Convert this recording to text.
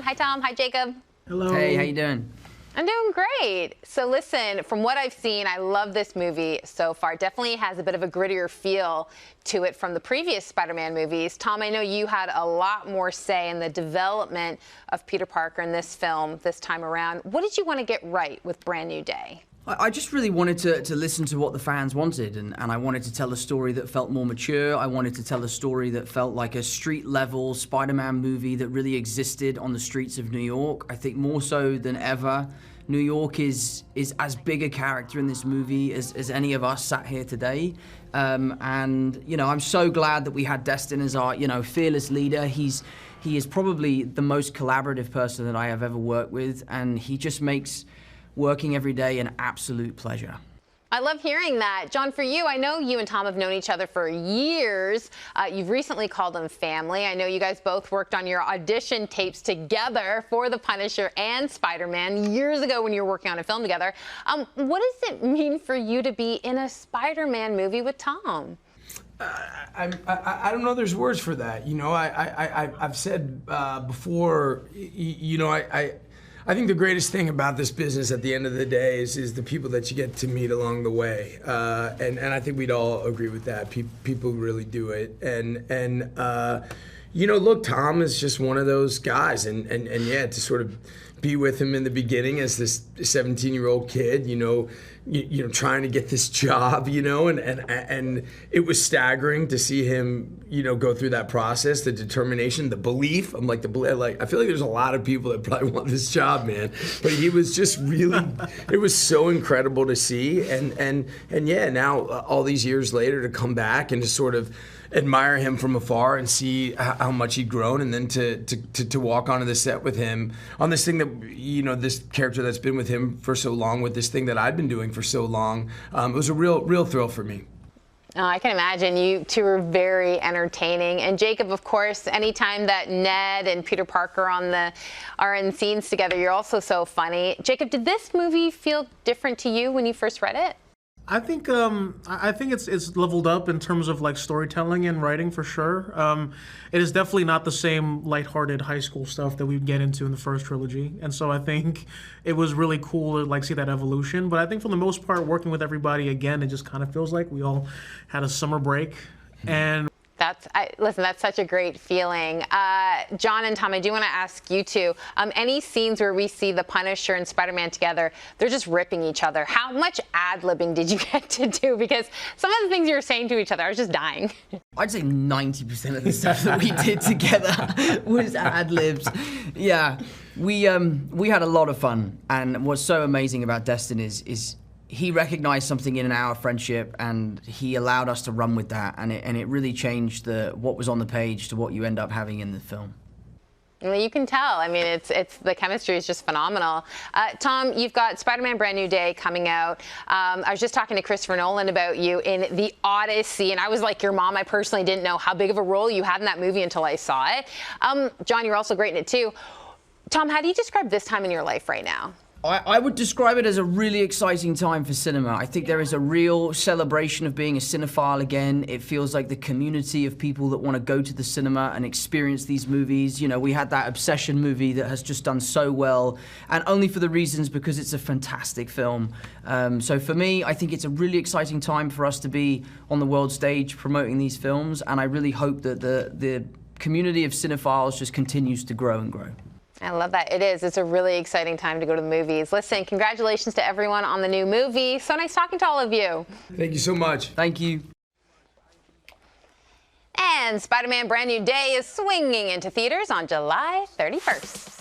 Hi, Tom. Hi, Jacob. Hello. Hey, how you doing? I'm doing great. So listen, from what I've seen, I love this movie so far. Definitely has a bit of a grittier feel to it from the previous Spider-Man movies. Tom, I know you had a lot more say in the development of Peter Parker in this film this time around. What did you want to get right with Brand New Day? I just really wanted to listen to what the fans wanted, and I wanted to tell a story that felt more mature. I wanted to tell a story that felt like a street-level Spider-Man movie that really existed on the streets of New York. I think more so than ever, New York is as big a character in this movie as any of us sat here today. And, you know, I'm so glad that we had Destin as our, fearless leader. He is probably the most collaborative person that I have ever worked with, and he just makes working every day an absolute pleasure. I love hearing that. Jon, for you, I know you and Tom have known each other for years. You've recently called them family. I know you guys both worked on your audition tapes together for The Punisher and Spider-Man years ago when you were working on a film together. What does it mean for you to be in a Spider-Man movie with Tom? I don't know there's words for that. I've said before, I think the greatest thing about this business at the end of the day is the people that you get to meet along the way. And I think we'd all agree with that. People really do it. And look, Tom is just one of those guys. And yeah, to sort of be with him in the beginning as this 17-year-old kid, trying to get this job, and it was staggering to see him, go through that process, the determination, the belief. I feel like there's a lot of people that probably want this job, man. But he was just really, it was so incredible to see. And yeah, now all these years later to come back and to sort of admire him from afar and see how much he'd grown, and then to walk onto the set with him on this thing that, this character that's been with him for so long, with this thing that I'd been doing for so long. It was a real thrill for me. Oh, I can imagine. You two are very entertaining. And Jacob, of course, anytime that Ned and Peter Parker are in scenes together, you're also so funny. Jacob, did this movie feel different to you when you first read it? I think it's leveled up in terms of like storytelling and writing for sure. It is definitely not the same lighthearted high school stuff that we get into in the first trilogy, and so I think it was really cool to see that evolution. But I think for the most part, working with everybody again, it just kind of feels like we all had a summer break, and. Listen, that's such a great feeling. Jon and Tom, I do want to ask you two, any scenes where we see the Punisher and Spider-Man together, they're just ripping each other. How much ad-libbing did you get to do? Because some of the things you were saying to each other, I was just dying. I'd say 90% of the stuff that we did together was ad-libs. Yeah, we had a lot of fun, and what's so amazing about Destin is he recognized something in our friendship, and he allowed us to run with that, and it really changed what was on the page to what you end up having in the film. Well, you can tell. I mean, it's the chemistry is just phenomenal. Tom, you've got Spider-Man Brand New Day coming out. I was just talking to Christopher Nolan about you in The Odyssey, and I was like your mom. I personally didn't know how big of a role you had in that movie until I saw it. Jon, you're also great in it too. Tom, how do you describe this time in your life right now? I would describe it as a really exciting time for cinema. I think there is a real celebration of being a cinephile again. It feels like the community of people that want to go to the cinema and experience these movies. We had that Obsession movie that has just done so well, and only for the reasons because it's a fantastic film. So for me, I think it's a really exciting time for us to be on the world stage promoting these films, and I really hope that the community of cinephiles just continues to grow and grow. I love that. It is. It's a really exciting time to go to the movies. Listen, congratulations to everyone on the new movie. So nice talking to all of you. Thank you so much. Thank you. And Spider-Man Brand New Day is swinging into theaters on July 31st.